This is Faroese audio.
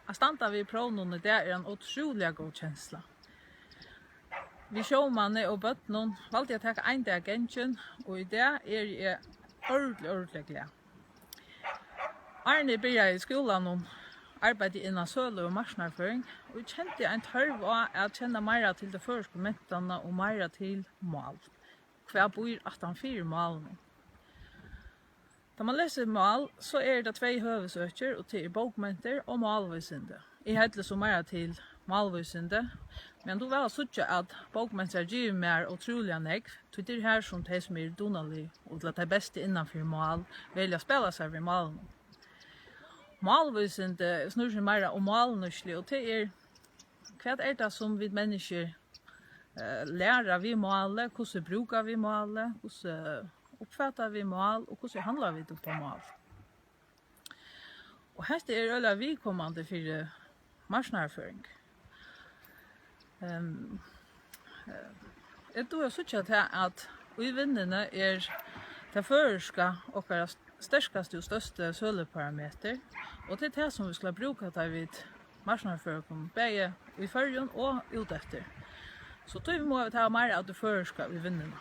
Att standa vid prononen, det är en otroligt god känsla. Vi sjómanni og bøtnum valdi at taka ein dag gengin, og i det jeg ordentlig glad. Arne byrja i skolan om arbeid innan søle og marsnarføring, og jeg kjente en tørv av at kjenne meira til det første mentene og meira til mål. Hva bor 18-4 målene. Da man leser mål, så det 2 høvesøker, og til bokmenter og målvisende. Jeg heter så meira til målvisende, men du vel suttje at bokmenter gir mer utrolig negv, til det her som de som donalig og til at de beste innanfor mål velger å spela seg ved målene. Målvisende snur seg mer om målnørslig, og til hva det som vi mennesker lærer vi målet, hvordan bruker vi målet, hvordan uppfattar vi mål och hur handlar vi då på mål. Och här är alla vi kommande för marsnarføring. Jag tror så att vi vinnarna det förska och starkaste och största sölleparameter och det är det som vi ska bruka där vid marsnarføring bäge i förrjun och ut efter. Så då må vi ta mer av det förska vi vinnarna.